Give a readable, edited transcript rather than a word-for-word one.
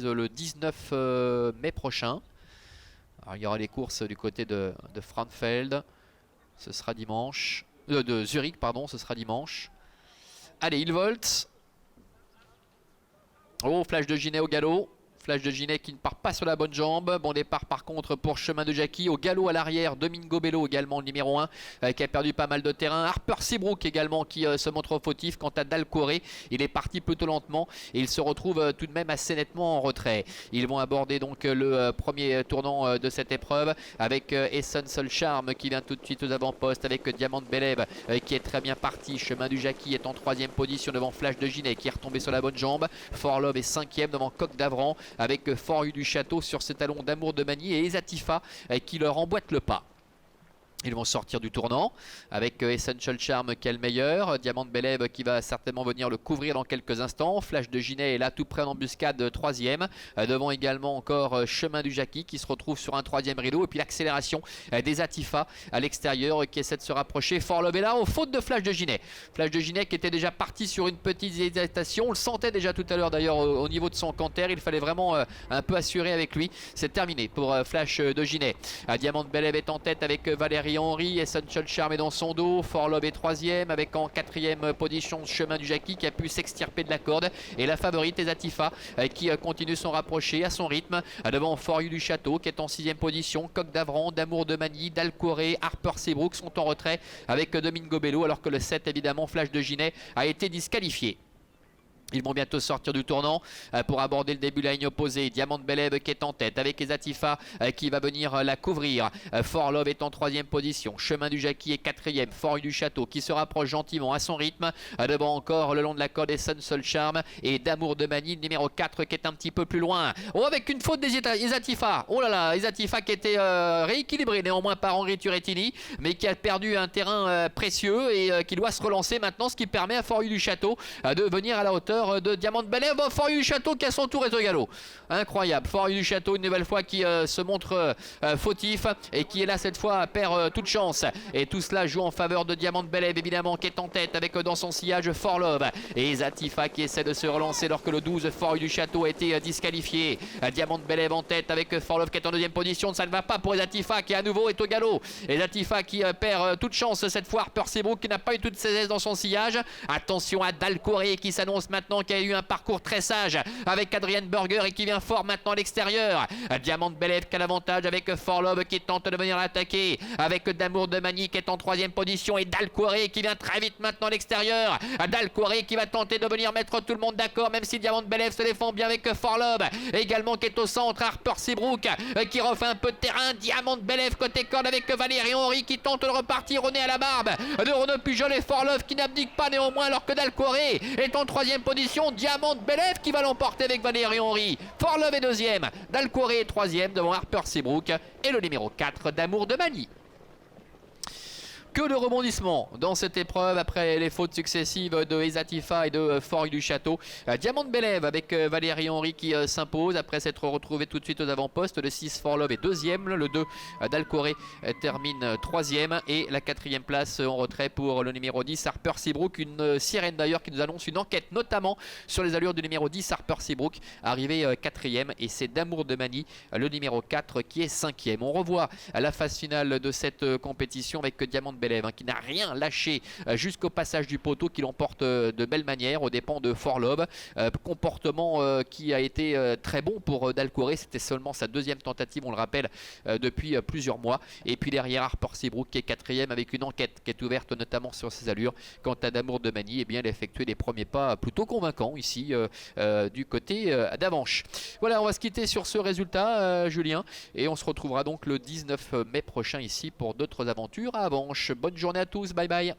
le 19 mai prochain. Alors, il y aura les courses du côté de Frauenfeld. Ce sera dimanche. De Zurich, pardon, ce sera dimanche. Allez, Ilvolt. Oh, flash de Ginet au galop. Flash de Ginet qui ne part pas sur la bonne jambe. Bon départ par contre pour Chemin de Jackie. Au galop à l'arrière, Domingo Bello également, le numéro 1, qui a perdu pas mal de terrain. Harper Seabrook également qui se montre fautif. Quant à Dalcoré, il est parti plutôt lentement et il se retrouve tout de même assez nettement en retrait. Ils vont aborder donc le premier tournant de cette épreuve avec Essen Solcharm qui vient tout de suite aux avant-postes avec Diamant Belev qui est très bien parti. Chemin du Jackie est en 3e position devant Flash de Ginet qui est retombé sur la bonne jambe. For Love est 5e devant Coq d'Avran avec Fort Hue du Château sur ses talons d'Amour de Magny et Esatifa qui leur emboîte le pas. Ils vont sortir du tournant avec Essential Charm qui est le meilleur. Diamant Belev qui va certainement venir le couvrir dans quelques instants. Flash de Ginet est là tout près en embuscade 3e. Devant également encore Chemin du Jackie qui se retrouve sur un 3e rideau. Et puis l'accélération des Atifa à l'extérieur qui essaie de se rapprocher. Fort Love est là aux fautes de Flash de Ginet. Flash de Ginet qui était déjà parti sur une petite hésitation. On le sentait déjà tout à l'heure d'ailleurs au niveau de son canter. Il fallait vraiment un peu assurer avec lui. C'est terminé pour Flash de Ginet. Diamant Belev est en tête avec Valérie Henry. Essential Charm est dans son dos. For Love est 3e avec en 4e position Chemin du Jackie qui a pu s'extirper de la corde. Et la favorite Esatifa qui continue son rapproché à son rythme devant Fort Hue du Château qui est en 6e position. Coq d'Avran, d'Amour de Magny, Dalcoré, Harper Seabrook sont en retrait avec Domingo Bello alors que le 7 évidemment Flash de Ginet a été disqualifié. Ils vont bientôt sortir du tournant pour aborder le début de la ligne opposée. Diamant Belev qui est en tête avec Esatifa qui va venir la couvrir. For Love est en 3e position. Chemin du Jackie est 4e. Fort Hue du Château qui se rapproche gentiment à son rythme. Devant encore le long de la corde Essential Charm et d'Amour de Magny, numéro 4 qui est un petit peu plus loin. Oh, avec une faute des Esatifa. Oh là là, Esatifa qui était rééquilibré néanmoins par Henri Turrettini, mais qui a perdu un terrain précieux et qui doit se relancer maintenant, ce qui permet à Fort Hue du Château de venir à la hauteur de Diamant Belev. Fort Hue du Château qui à son tour est au galop. Incroyable. Fort Hue du Château une nouvelle fois qui se montre fautif et qui est là cette fois perd toute chance. Et tout cela joue en faveur de Diamant Belev évidemment qui est en tête avec dans son sillage For Love et Esatifa qui essaie de se relancer alors que le 12 Fort Hue du Château a été disqualifié. Diamant Belev en tête avec For Love qui est en 2e position. Ça ne va pas pour Esatifa qui à nouveau est au galop. Esatifa qui perd toute chance cette fois. Harper Seabrook qui n'a pas eu toute ses aises dans son sillage. Attention à Dalcoré qui s'annonce maintenant, qui a eu un parcours très sage avec Adrian Burger et qui vient fort maintenant à l'extérieur. Diamant Belev qui a l'avantage avec For Love qui tente de venir l'attaquer avec d'Amour de Magny qui est en 3e position et Dalcoré qui vient très vite maintenant à l'extérieur. Dalcoré qui va tenter de venir mettre tout le monde d'accord même si Diamant Belev se défend bien avec For Love également qui est au centre. Harper Seabrook qui refait un peu de terrain. Diamant Belev côté corde avec Valérie Henry qui tente de repartir au nez à la barbe de Renaud Pujol et For Love qui n'abdique pas néanmoins alors que Dalcoré est en 3e position. Diamant Belev qui va l'emporter avec Valérie Henry. For Love est 2e. Dalcoré est 3e devant Harper Seabrook et le numéro 4 d'Amour de Magny. Que de rebondissements dans cette épreuve après les fautes successives de Esatifa et de Fort Hue du Château. Diamant Belev avec Valérie Henry qui s'impose après s'être retrouvé tout de suite aux avant-postes. Le 6 For Love est 2e. Le 2 Dalcoré termine 3e. Et la 4e place en retrait pour le numéro 10 Harper Seabrook. Une sirène d'ailleurs qui nous annonce une enquête notamment sur les allures du numéro 10 Harper Seabrook, arrivé 4e. Et c'est d'Amour de Magny, le numéro 4 qui est 5e. On revoit à la phase finale de cette compétition avec Diamant Belev qui n'a rien lâché jusqu'au passage du poteau, qui l'emporte de belle manière aux dépens de For Love. Comportement qui a été très bon pour Dalcoré. C'était seulement sa 2e tentative, on le rappelle, depuis plusieurs mois. Et puis derrière Harper Seabrook qui est 4e avec une enquête qui est ouverte notamment sur ses allures. Quant à d'Amour de Magny, eh bien, il a effectué des premiers pas plutôt convaincants ici du côté d'Avanches. Voilà, on va se quitter sur ce résultat, Julien, et on se retrouvera donc le 19 mai prochain ici pour d'autres aventures à Avanches. Bonne journée à tous, bye bye.